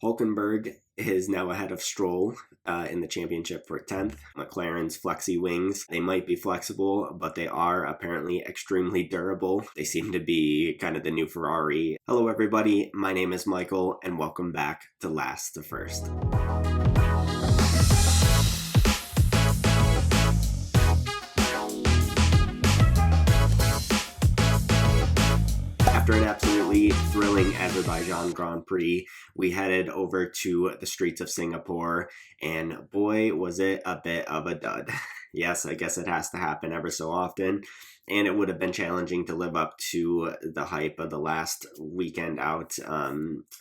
Hulkenberg is now ahead of Stroll in the championship for 10th. McLaren's flexi wings, they might be flexible, but they are apparently extremely durable. They seem to be kind of the new Ferrari. Hello everybody, my name is Michael, and welcome back to Last to First. After an absolutely thrilling Azerbaijan Grand Prix, we headed over to the streets of Singapore, and boy, was it a bit of a dud. Yes, I guess it has to happen ever so often, and it would have been challenging to live up to the hype of the last weekend out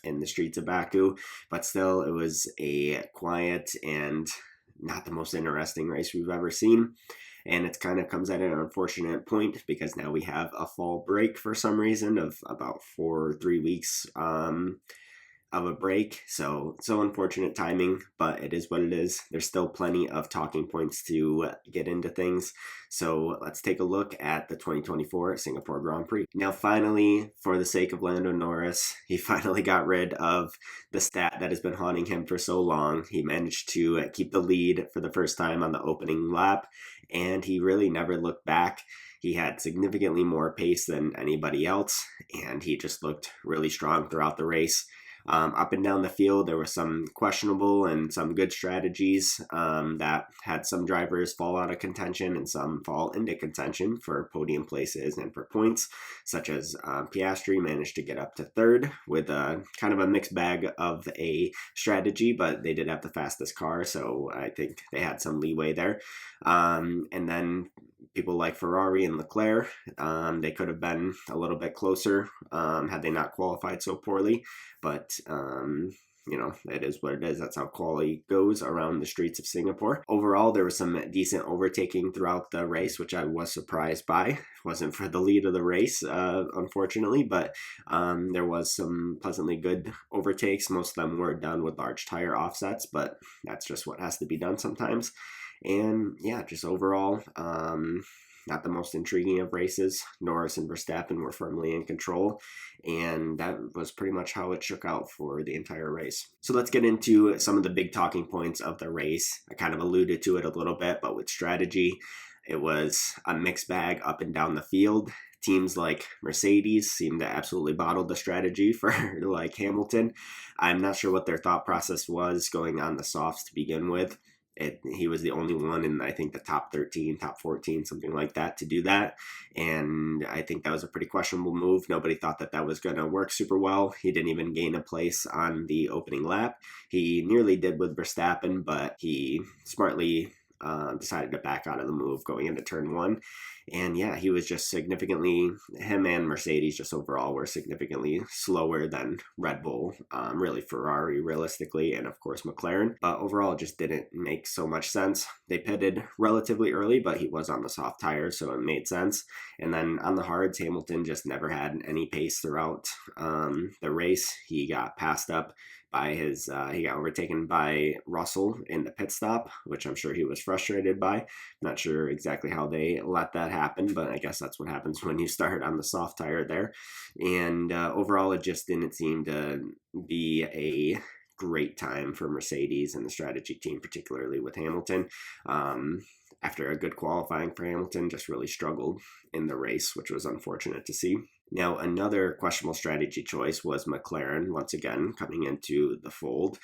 in the streets of Baku, but still, it was a quiet and not the most interesting race we've ever seen. And it kind of comes at an unfortunate point because now we have a fall break for some reason of about 3 weeks of a break. So unfortunate timing, but it is what it is. There's still plenty of talking points to get into things. So let's take a look at the 2024 Singapore Grand Prix. Now, finally, for the sake of Lando Norris, he finally got rid of the stat that has been haunting him for so long. He managed to keep the lead for the first time on the opening lap, and he really never looked back. He had significantly more pace than anybody else, and he just looked really strong throughout the race. Up and down the field, there were some questionable and some good strategies that had some drivers fall out of contention and some fall into contention for podium places and for points, such as Piastri managed to get up to third with kind of a mixed bag of a strategy, but they did have the fastest car, so I think they had some leeway there. And then people like Ferrari and Leclerc, they could have been a little bit closer had they not qualified so poorly. But, it is what it is. That's how quality goes around the streets of Singapore. Overall, there was some decent overtaking throughout the race, which I was surprised by. It wasn't for the lead of the race, unfortunately, but there was some pleasantly good overtakes. Most of them were done with large tire offsets, but that's just what has to be done sometimes. And yeah, just overall, not the most intriguing of races. Norris and Verstappen were firmly in control, and that was pretty much how it shook out for the entire race. So let's get into some of the big talking points of the race. I kind of alluded to it a little bit, but with strategy, it was a mixed bag up and down the field. Teams like Mercedes seemed to absolutely bottle the strategy for like Hamilton. I'm not sure what their thought process was going on the softs to begin with. He was the only one in, I think, the top 13, top 14, something like that, to do that. And I think that was a pretty questionable move. Nobody thought that was going to work super well. He didn't even gain a place on the opening lap. He nearly did with Verstappen, but he smartly decided to back out of the move going into turn one. And yeah, he was just him and Mercedes just overall were significantly slower than Red Bull, really Ferrari realistically, and of course McLaren. But overall, it just didn't make so much sense. They pitted relatively early, but he was on the soft tires, so it made sense. And then on the hards, Hamilton just never had any pace throughout the race. He got passed up by he got overtaken by Russell in the pit stop, which I'm sure he was frustrated by. Not sure exactly how they let that happen, but I guess that's what happens when you start on the soft tire there. And overall, it just didn't seem to be a great time for Mercedes and the strategy team, particularly with Hamilton. After a good qualifying for Hamilton, just really struggled in the race, which was unfortunate to see. Now, another questionable strategy choice was McLaren, once again, coming into the fold.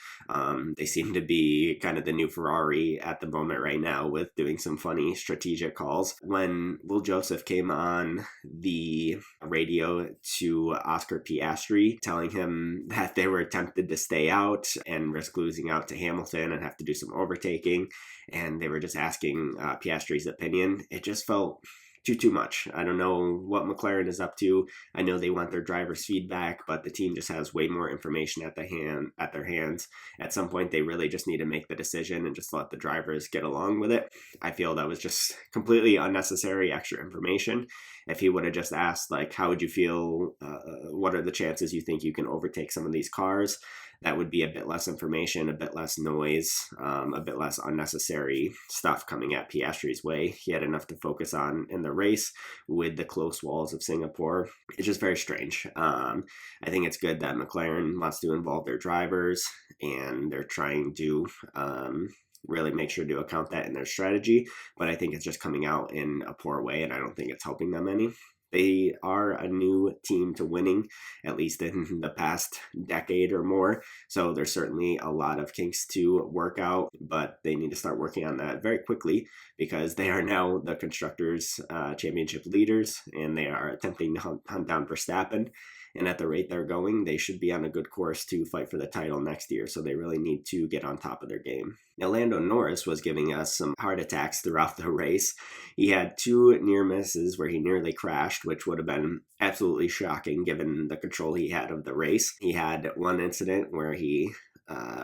They seem to be kind of the new Ferrari at the moment right now with doing some funny strategic calls. When Will Joseph came on the radio to Oscar Piastri, telling him that they were tempted to stay out and risk losing out to Hamilton and have to do some overtaking, and they were just asking Piastri's opinion, it just felt too much. I don't know what McLaren is up to. I know they want their drivers' feedback, but the team just has way more information at their hands. At some point, they really just need to make the decision and just let the drivers get along with it. I feel that was just completely unnecessary extra information. If he would have just asked, like, how would you feel? What are the chances you think you can overtake some of these cars? That would be a bit less information, a bit less noise, a bit less unnecessary stuff coming at Piastri's way. He had enough to focus on in the race with the close walls of Singapore. It's just very strange. I think it's good that McLaren wants to involve their drivers and they're trying to really make sure to account that in their strategy. But I think it's just coming out in a poor way, and I don't think it's helping them any. They are a new team to winning, at least in the past decade or more. So there's certainly a lot of kinks to work out, but they need to start working on that very quickly because they are now the Constructors' Championship leaders, and they are attempting to hunt down Verstappen. And at the rate they're going, they should be on a good course to fight for the title next year. So they really need to get on top of their game. Now, Lando Norris was giving us some heart attacks throughout the race. He had 2 near misses where he nearly crashed, which would have been absolutely shocking given the control he had of the race. He had one incident where he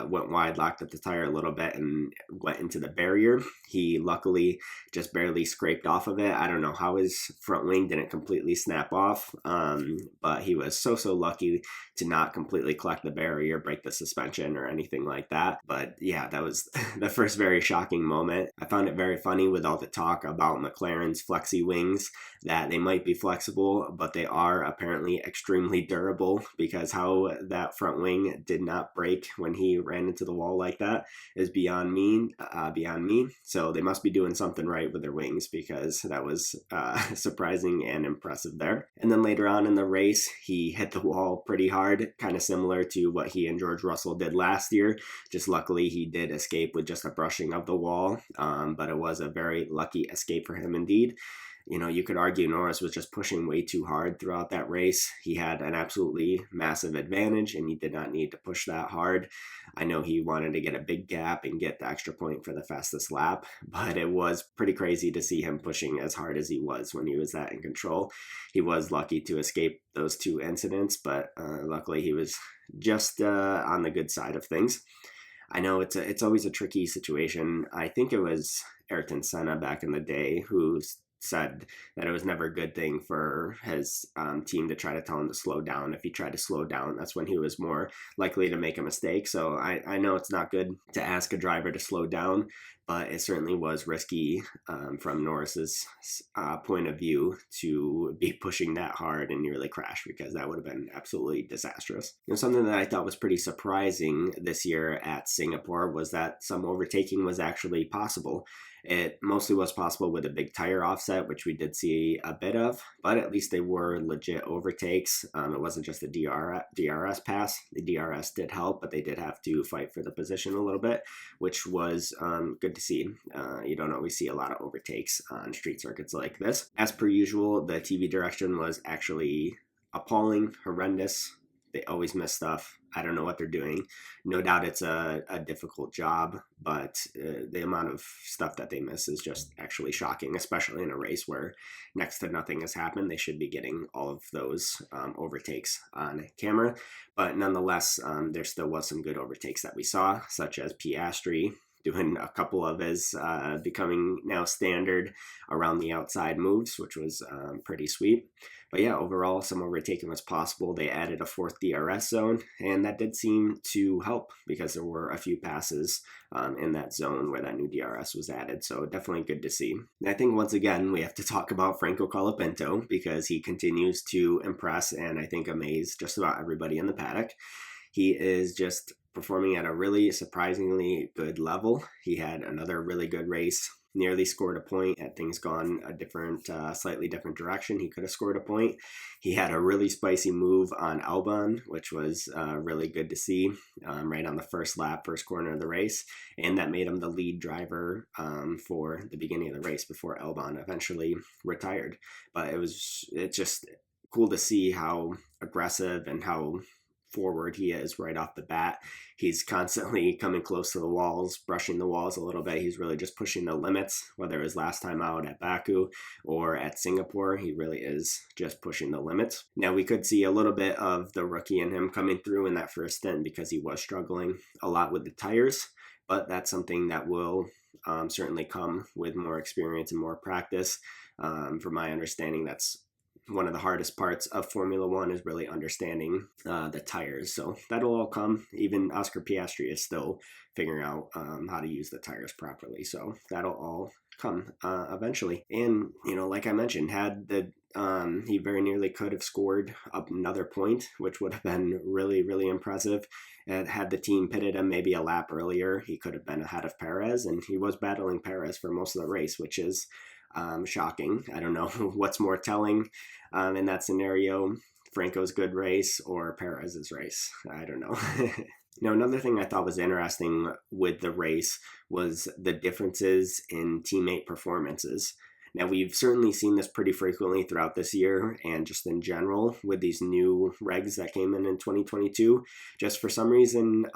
went wide, locked up the tire a little bit, and went into the barrier. He luckily just barely scraped off of it. I don't know how his front wing didn't completely snap off, but he was so lucky to not completely collect the barrier, break the suspension, or anything like that. But yeah, that was the first very shocking moment. I found it very funny with all the talk about McLaren's flexi wings, that they might be flexible, but they are apparently extremely durable, because how that front wing did not break when he ran into the wall like that is beyond me. So they must be doing something right with their wings, because that was surprising and impressive there. And then later on in the race, he hit the wall pretty hard, kind of similar to what he and George Russell did last year. Just luckily he did escape with just a brushing of the wall, but it was a very lucky escape for him indeed. You know, you could argue Norris was just pushing way too hard throughout that race. He had an absolutely massive advantage, and he did not need to push that hard. I know he wanted to get a big gap and get the extra point for the fastest lap, but it was pretty crazy to see him pushing as hard as he was when he was that in control. He was lucky to escape those 2 incidents, but luckily he was just on the good side of things. I know it's always a tricky situation. I think it was Ayrton Senna back in the day who said that it was never a good thing for his team to try to tell him to slow down. If he tried to slow down, that's when he was more likely to make a mistake. So I know it's not good to ask a driver to slow down, but it certainly was risky from Norris's point of view to be pushing that hard and nearly crash, because that would have been absolutely disastrous. Something that I thought was pretty surprising this year at Singapore was that some overtaking was actually possible. It mostly was possible with a big tire offset, which we did see a bit of, but at least they were legit overtakes. It wasn't just the DRS pass. The DRS did help, but they did have to fight for the position a little bit, which was good to see. You don't always see a lot of overtakes on street circuits like this. As per usual, the TV direction was actually appalling, horrendous. They always miss stuff. I don't know what they're doing. No doubt it's a difficult job, but the amount of stuff that they miss is just actually shocking, especially in a race where next to nothing has happened. They should be getting all of those overtakes on camera. But nonetheless, there still was some good overtakes that we saw, such as Piastri doing a couple of his becoming now standard around the outside moves, which was pretty sweet. But yeah, overall, some overtaking was possible. They added a 4th DRS zone, and that did seem to help because there were a few passes in that zone where that new DRS was added. So definitely good to see. And I think once again, we have to talk about Franco Colapinto because he continues to impress and I think amaze just about everybody in the paddock. He is just performing at a really surprisingly good level. He had another really good race, nearly scored a point. Had things gone a slightly different direction, he could have scored a point. He had a really spicy move on Albon, which was really good to see, right on the first lap, first corner of the race, and that made him the lead driver for the beginning of the race before Albon eventually retired. But it's just cool to see how aggressive and how forward he is right off the bat. He's constantly coming close to the walls, brushing the walls a little bit. He's really just pushing the limits, whether it was last time out at Baku or at Singapore. He really is just pushing the limits. Now, we could see a little bit of the rookie in him coming through in that first stint because he was struggling a lot with the tires, but that's something that will certainly come with more experience and more practice. From my understanding, that's one of the hardest parts of Formula One is really understanding the tires. So that'll all come. Even Oscar Piastri is still figuring out how to use the tires properly. So that'll all come eventually. And, like I mentioned, had the He very nearly could have scored up another point, which would have been really, really impressive. And had the team pitted him maybe a lap earlier, he could have been ahead of Perez, and he was battling Perez for most of the race, which is shocking. I don't know what's more telling in that scenario, Franco's good race or Perez's race. I don't know. Now, another thing I thought was interesting with the race was the differences in teammate performances. Now, we've certainly seen this pretty frequently throughout this year and just in general with these new regs that came in 2022. Just for some reason,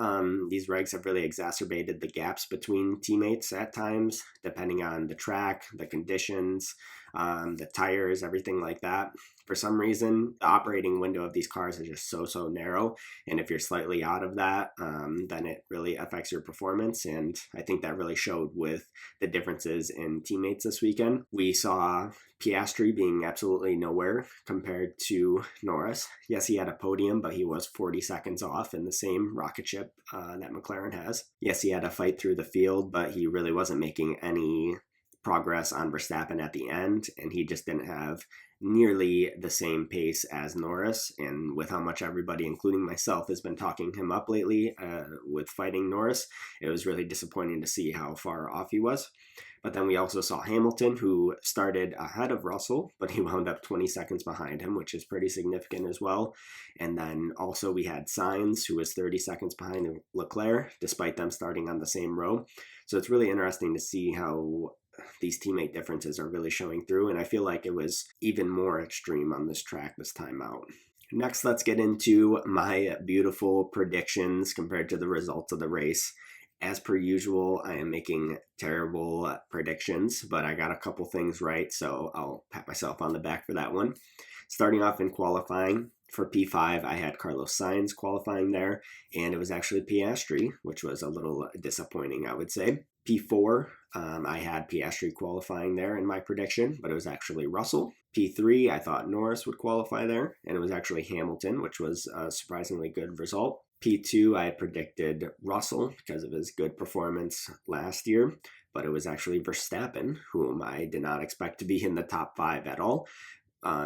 these regs have really exacerbated the gaps between teammates at times, depending on the track, the conditions, the tires, everything like that. For some reason, the operating window of these cars is just so narrow. And if you're slightly out of that, then it really affects your performance. And I think that really showed with the differences in teammates this weekend. We saw Piastri being absolutely nowhere compared to Norris. Yes, he had a podium, but he was 40 seconds off in the same rocket ship that McLaren has. Yes, he had a fight through the field, but he really wasn't making any progress on Verstappen at the end, and he just didn't have nearly the same pace as Norris. And with how much everybody, including myself, has been talking him up lately with fighting Norris, it was really disappointing to see how far off he was. But then we also saw Hamilton, who started ahead of Russell, but he wound up 20 seconds behind him, which is pretty significant as well. And then also we had Sainz, who was 30 seconds behind Leclerc, despite them starting on the same row. So it's really interesting to see how these teammate differences are really showing through, and I feel like it was even more extreme on this track this time out. Next, let's get into my beautiful predictions compared to the results of the race. As per usual, I am making terrible predictions, but I got a couple things right, so I'll pat myself on the back for that one. Starting off in qualifying, for P5, I had Carlos Sainz qualifying there, and it was actually Piastri, which was a little disappointing, I would say. P4, I had Piastri qualifying there in my prediction, but it was actually Russell. P3, I thought Norris would qualify there, and it was actually Hamilton, which was a surprisingly good result. P2, I had predicted Russell because of his good performance last year, but it was actually Verstappen, whom I did not expect to be in the top 5 at all.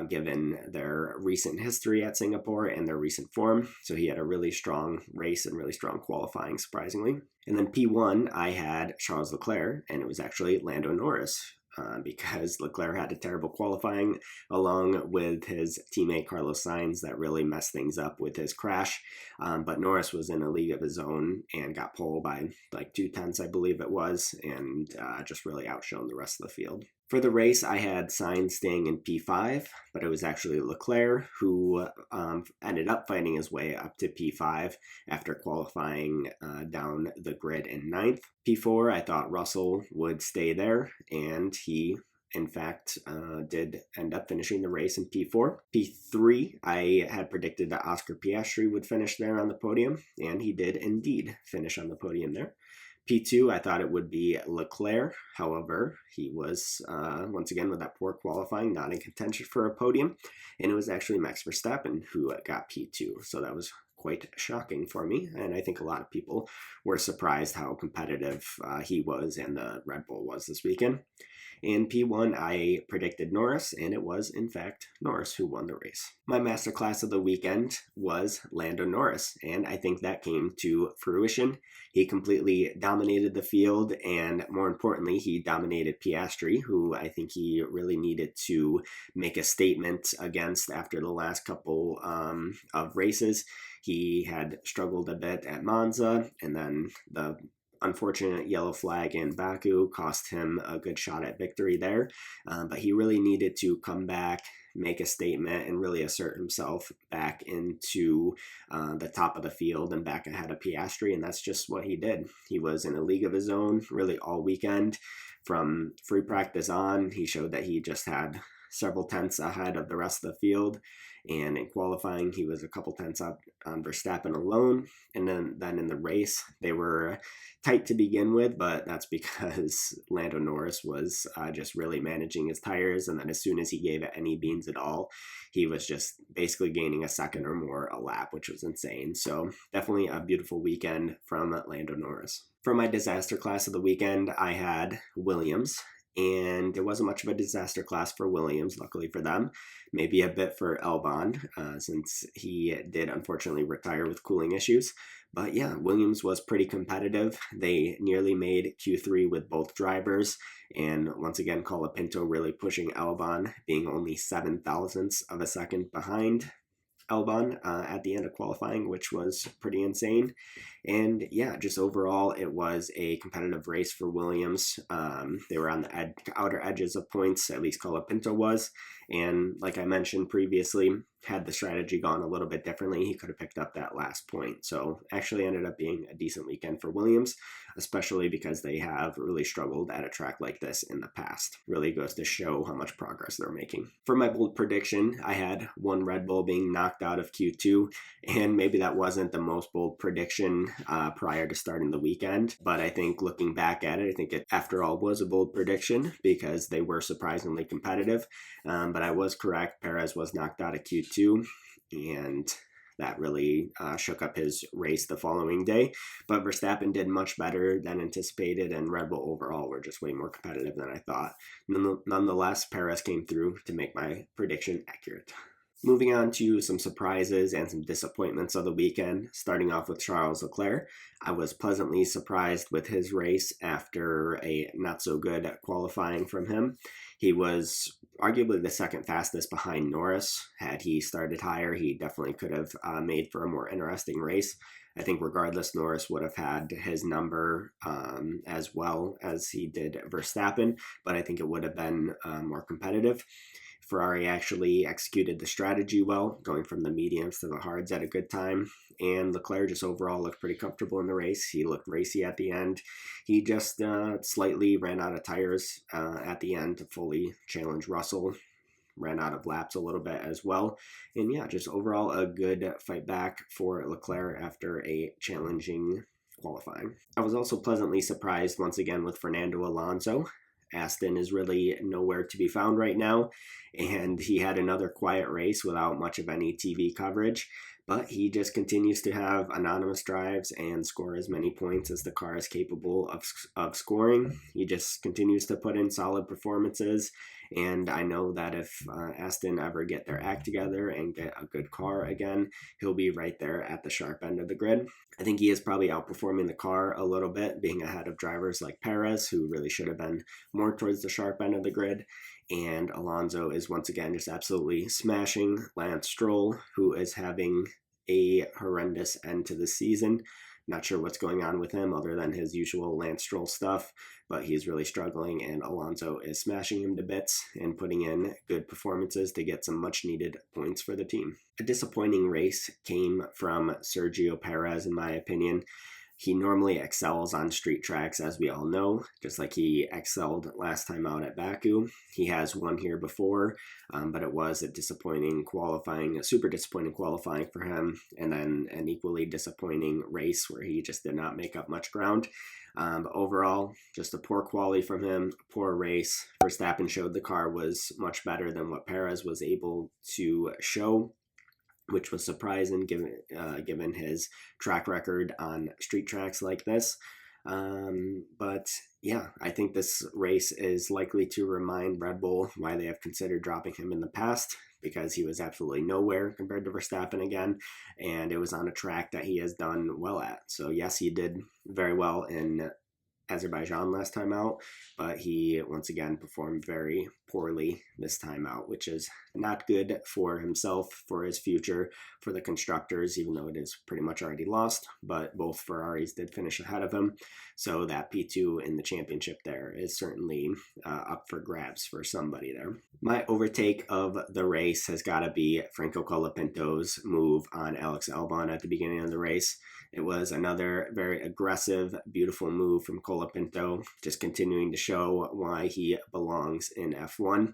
Given their recent history at Singapore and their recent form. So he had a really strong race and really strong qualifying, surprisingly. And then P1, I had Charles Leclerc, and it was actually Lando Norris. Because Leclerc had a terrible qualifying along with his teammate Carlos Sainz that really messed things up with his crash. But Norris was in a league of his own and got pole by like 2/10, I believe it was, and just really outshone the rest of the field. For the race, I had Sainz staying in P5, but it was actually Leclerc who ended up fighting his way up to P5 after qualifying down the grid in 9th. P4, I thought Russell would stay there, and he, in fact, did end up finishing the race in P4. P3, I had predicted that Oscar Piastri would finish there on the podium, and he did indeed finish on the podium there. P2, I thought it would be Leclerc. However, he was, once again, with that poor qualifying, not in contention for a podium. And it was actually Max Verstappen who got P2. So that was quite shocking for me. And I think a lot of people were surprised how competitive he was and the Red Bull was this weekend. In P1, I predicted Norris, and it was, in fact, Norris who won the race. My masterclass of the weekend was Lando Norris, and I think that came to fruition. He completely dominated the field, and more importantly, he dominated Piastri, who I think he really needed to make a statement against after the last couple of races. He had struggled a bit at Monza, and then the unfortunate yellow flag in Baku cost him a good shot at victory there, but he really needed to come back, make a statement, and really assert himself back into the top of the field and back ahead of Piastri, and that's just what he did. He was in a league of his own really all weekend. From free practice on, he showed that he just had several tenths ahead of the rest of the field, and in qualifying, he was a couple tenths up on Verstappen alone, and then in the race, they were tight to begin with, but that's because Lando Norris was just really managing his tires, and then as soon as he gave it any beans at all, he was just basically gaining a second or more a lap, which was insane. So definitely a beautiful weekend from Lando Norris. For my disaster class of the weekend, I had Williams, And it wasn't much of a disaster class for Williams, luckily for them. Maybe a bit for Albon, since he did unfortunately retire with cooling issues. But yeah, Williams was pretty competitive. They nearly made Q3 with both drivers. And once again, Colapinto really pushing Albon, being only 7 thousandths of a second behind Albon at the end of qualifying, which was pretty insane. And yeah, just overall, it was a competitive race for Williams. They were on the outer edges of points, at least Colapinto was. And like I mentioned previously, had the strategy gone a little bit differently, he could have picked up that last point. So actually ended up being a decent weekend for Williams, especially because they have really struggled at a track like this in the past. Really goes to show how much progress they're making. For my bold prediction, I had one Red Bull being knocked out of Q2, and maybe that wasn't the most bold prediction prior to starting the weekend, but I think looking back at it, I think it after all was a bold prediction because they were surprisingly competitive. But I was correct. Perez was knocked out of Q2, and that really shook up his race the following day. But Verstappen did much better than anticipated, and Red Bull overall were just way more competitive than I thought. Nonetheless, Perez came through to make my prediction accurate. Moving on to some surprises and some disappointments of the weekend, starting off with Charles Leclerc. I was pleasantly surprised with his race after a not-so-good qualifying from him. He was arguably the second fastest behind Norris. Had he started higher, he definitely could have made for a more interesting race. I think regardless, Norris would have had his number as well as he did Verstappen, but I think it would have been more competitive. Ferrari actually executed the strategy well, going from the mediums to the hards at a good time, and Leclerc just overall looked pretty comfortable in the race. He looked racy at the end. He just slightly ran out of tires at the end to fully challenge Russell. Ran out of laps a little bit as well. And yeah, just overall a good fight back for Leclerc after a challenging qualifying. I was also pleasantly surprised once again with Fernando Alonso. Aston is really nowhere to be found right now, and he had another quiet race without much of any TV coverage, but he just continues to have anonymous drives and score as many points as the car is capable of scoring. He just continues to put in solid performances, and I know that if Aston ever get their act together and get a good car again, he'll be right there at the sharp end of the grid. I think he is probably outperforming the car a little bit, being ahead of drivers like Perez, who really should have been more towards the sharp end of the grid. And Alonso is once again just absolutely smashing Lance Stroll, who is having a horrendous end to the season. Not sure what's going on with him other than his usual Lance Stroll stuff, but he's really struggling, and Alonso is smashing him to bits and putting in good performances to get some much needed points for the team. A disappointing race came from Sergio Perez, in my opinion. He normally excels on street tracks, as we all know, just like he excelled last time out at Baku. He has won here before, but it was a super disappointing qualifying for him, and then an equally disappointing race where he just did not make up much ground. But overall, just a poor quality from him, a poor race. Verstappen showed the car was much better than what Perez was able to show, which was surprising given his track record on street tracks like this. But yeah, I think this race is likely to remind Red Bull why they have considered dropping him in the past, because he was absolutely nowhere compared to Verstappen again, and it was on a track that he has done well at. So yes, he did very well in Azerbaijan last time out, but he once again performed very poorly this time out, which is not good for himself, for his future, for the constructors, even though it is pretty much already lost. But both Ferraris did finish ahead of him, so that P2 in the championship there is certainly up for grabs for somebody there. My overtake of the race has got to be Franco Colapinto's move on Alex Albon at the beginning of the race. It was another very aggressive, beautiful move from Colapinto, just continuing to show why he belongs in F1.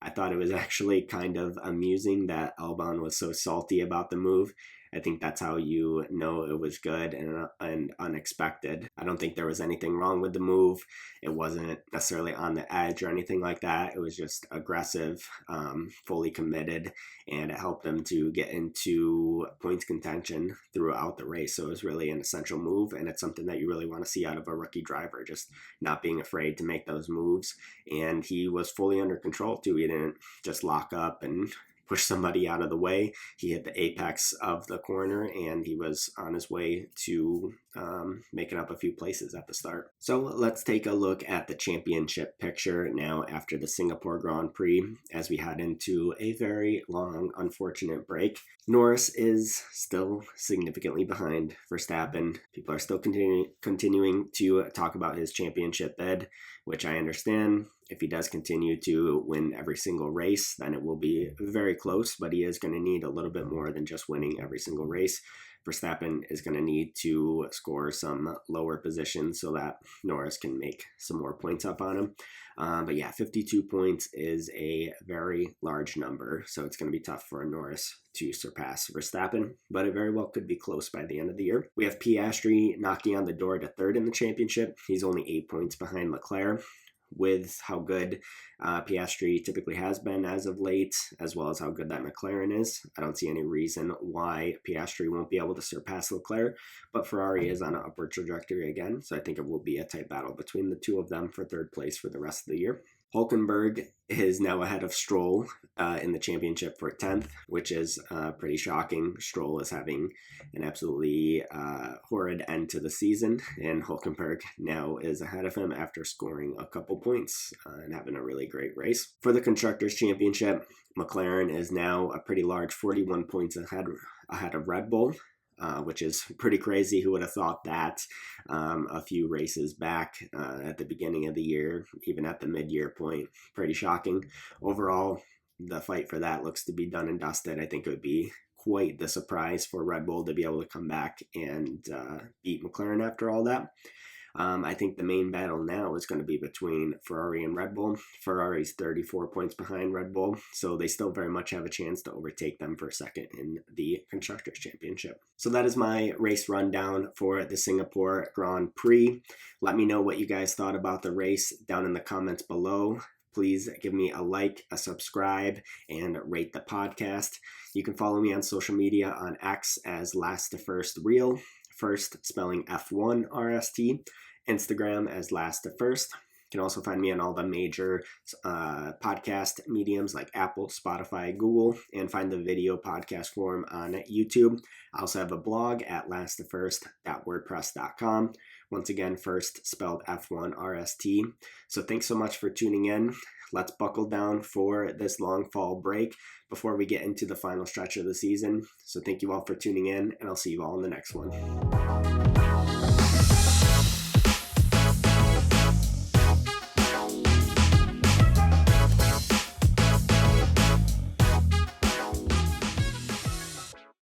I thought it was actually kind of amusing that Albon was so salty about the move. I think that's how you know it was good and unexpected. I don't think there was anything wrong with the move. It wasn't necessarily on the edge or anything like that. It was just aggressive, fully committed, and it helped them to get into points contention throughout the race. So it was really an essential move, and it's something that you really want to see out of a rookie driver, just not being afraid to make those moves. And he was fully under control too. He didn't just lock up and push somebody out of the way. He hit the apex of the corner, and he was on his way to making up a few places at the start. So let's take a look at the championship picture now after the Singapore Grand Prix as we head into a very long, unfortunate break. Norris is still significantly behind Verstappen. People are still continuing to talk about his championship bid, which I understand. If he does continue to win every single race, then it will be very close, but he is going to need a little bit more than just winning every single race. Verstappen is going to need to score some lower positions so that Norris can make some more points up on him. But yeah, 52 points is a very large number, so it's going to be tough for Norris to surpass Verstappen, but it very well could be close by the end of the year. We have Piastri knocking on the door to third in the championship. He's only 8 points behind Leclerc. With how good Piastri typically has been as of late, as well as how good that McLaren is, I don't see any reason why Piastri won't be able to surpass Leclerc, but Ferrari is on an upward trajectory again, so I think it will be a tight battle between the two of them for third place for the rest of the year. Hulkenberg is now ahead of Stroll in the championship for 10th, which is pretty shocking. Stroll is having an absolutely horrid end to the season, and Hulkenberg now is ahead of him after scoring a couple points and having a really great race. For the Constructors' Championship, McLaren is now a pretty large 41 points ahead of Red Bull. Which is pretty crazy. Who would have thought that a few races back at the beginning of the year, even at the mid-year point? Pretty shocking. Overall, the fight for that looks to be done and dusted. I think it would be quite the surprise for Red Bull to be able to come back and beat McLaren after all that. I think the main battle now is going to be between Ferrari and Red Bull. Ferrari's 34 points behind Red Bull, so they still very much have a chance to overtake them for second in the Constructors' Championship. So that is my race rundown for the Singapore Grand Prix. Let me know what you guys thought about the race down in the comments below. Please give me a like, a subscribe, and rate the podcast. You can follow me on social media on X as Last to First Real, first spelling F1 RST, Instagram as Last to First. You can also find me on all the major podcast mediums like Apple, Spotify, Google, and find the video podcast form on YouTube. I also have a blog at lasttofirst.wordpress.com. Once again, first spelled F1 RST. So thanks so much for tuning in. Let's buckle down for this long fall break before we get into the final stretch of the season. So thank you all for tuning in, and I'll see you all in the next one.